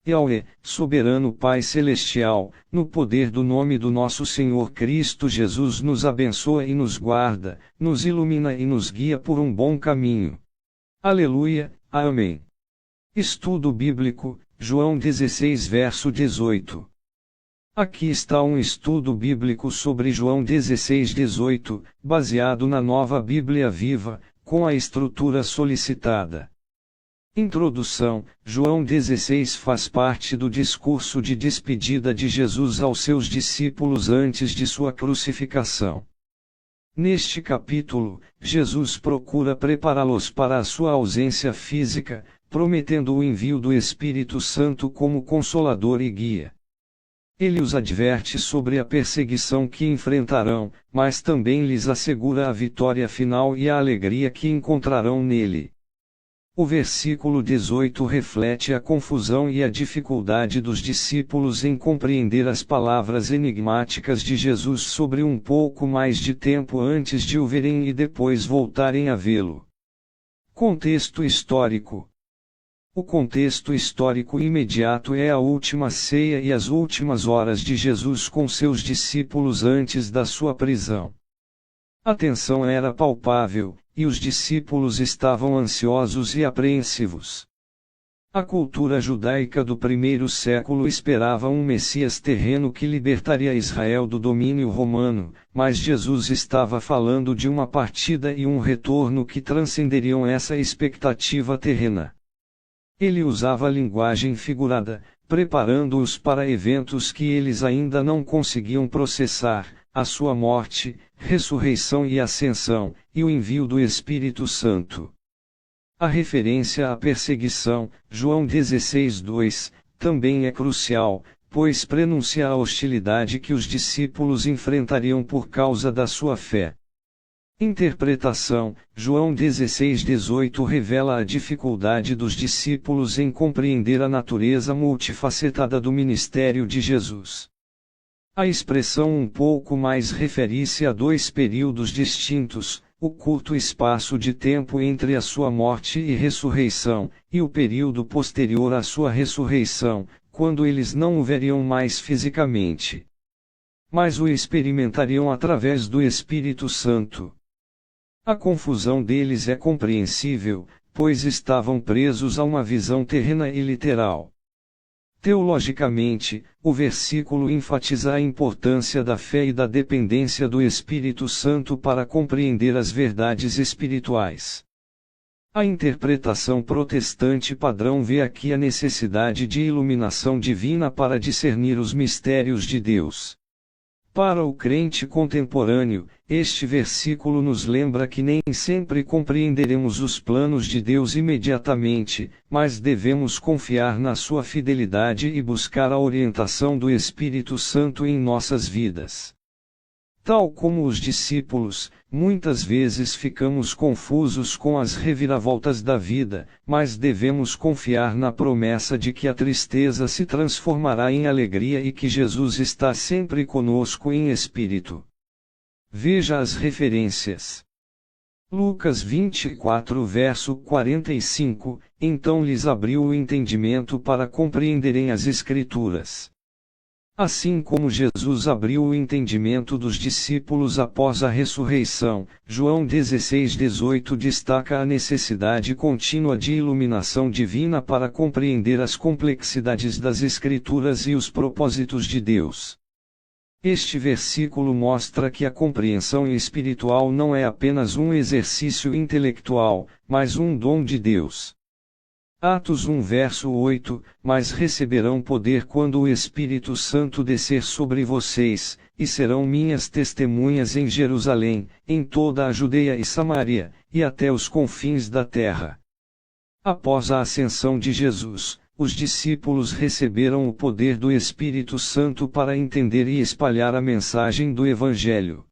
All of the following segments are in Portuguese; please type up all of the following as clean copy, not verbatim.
Yahweh, soberano Pai Celestial, no poder do nome do nosso Senhor Cristo Jesus nos abençoa e nos guarda, nos ilumina e nos guia por um bom caminho. Aleluia, amém. Estudo Bíblico, João 16 verso 18. Aqui está um estudo bíblico sobre João 16:18, baseado na Nova Bíblia Viva, com a estrutura solicitada. Introdução: João 16 faz parte do discurso de despedida de Jesus aos seus discípulos antes de sua crucificação. Neste capítulo, Jesus procura prepará-los para a sua ausência física, prometendo o envio do Espírito Santo como consolador e guia. Ele os adverte sobre a perseguição que enfrentarão, mas também lhes assegura a vitória final e a alegria que encontrarão nele. O versículo 18 reflete a confusão e a dificuldade dos discípulos em compreender as palavras enigmáticas de Jesus sobre um pouco mais de tempo antes de o verem e depois voltarem a vê-lo. Contexto histórico. O contexto histórico imediato é a última ceia e as últimas horas de Jesus com seus discípulos antes da sua prisão. A tensão era palpável, e os discípulos estavam ansiosos e apreensivos. A cultura judaica do primeiro século esperava um Messias terreno que libertaria Israel do domínio romano, mas Jesus estava falando de uma partida e um retorno que transcenderiam essa expectativa terrena. Ele usava linguagem figurada, preparando-os para eventos que eles ainda não conseguiam processar: a sua morte, ressurreição e ascensão, e o envio do Espírito Santo. A referência à perseguição, João 16:2, também é crucial, pois prenuncia a hostilidade que os discípulos enfrentariam por causa da sua fé. Interpretação: João 16:18 revela a dificuldade dos discípulos em compreender a natureza multifacetada do ministério de Jesus. A expressão um pouco mais refere-se a dois períodos distintos: o curto espaço de tempo entre a sua morte e ressurreição, e o período posterior à sua ressurreição, quando eles não o veriam mais fisicamente, mas o experimentariam através do Espírito Santo. A confusão deles é compreensível, pois estavam presos a uma visão terrena e literal. Teologicamente, o versículo enfatiza a importância da fé e da dependência do Espírito Santo para compreender as verdades espirituais. A interpretação protestante padrão vê aqui a necessidade de iluminação divina para discernir os mistérios de Deus. Para o crente contemporâneo, este versículo nos lembra que nem sempre compreenderemos os planos de Deus imediatamente, mas devemos confiar na sua fidelidade e buscar a orientação do Espírito Santo em nossas vidas. Tal como os discípulos, muitas vezes ficamos confusos com as reviravoltas da vida, mas devemos confiar na promessa de que a tristeza se transformará em alegria e que Jesus está sempre conosco em espírito. Veja as referências. Lucas 24 verso 45, então lhes abriu o entendimento para compreenderem as Escrituras. Assim como Jesus abriu o entendimento dos discípulos após a ressurreição, João 16:18 destaca a necessidade contínua de iluminação divina para compreender as complexidades das Escrituras e os propósitos de Deus. Este versículo mostra que a compreensão espiritual não é apenas um exercício intelectual, mas um dom de Deus. Atos 1 verso 8, mas receberão poder quando o Espírito Santo descer sobre vocês, e serão minhas testemunhas em Jerusalém, em toda a Judeia e Samaria, e até os confins da terra. Após a ascensão de Jesus, os discípulos receberam o poder do Espírito Santo para entender e espalhar a mensagem do Evangelho.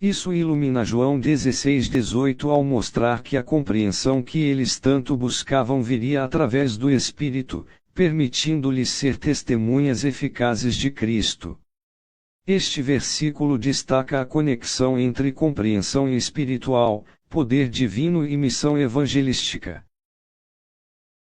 Isso ilumina João 16:18 ao mostrar que a compreensão que eles tanto buscavam viria através do Espírito, permitindo-lhes ser testemunhas eficazes de Cristo. Este versículo destaca a conexão entre compreensão espiritual, poder divino e missão evangelística.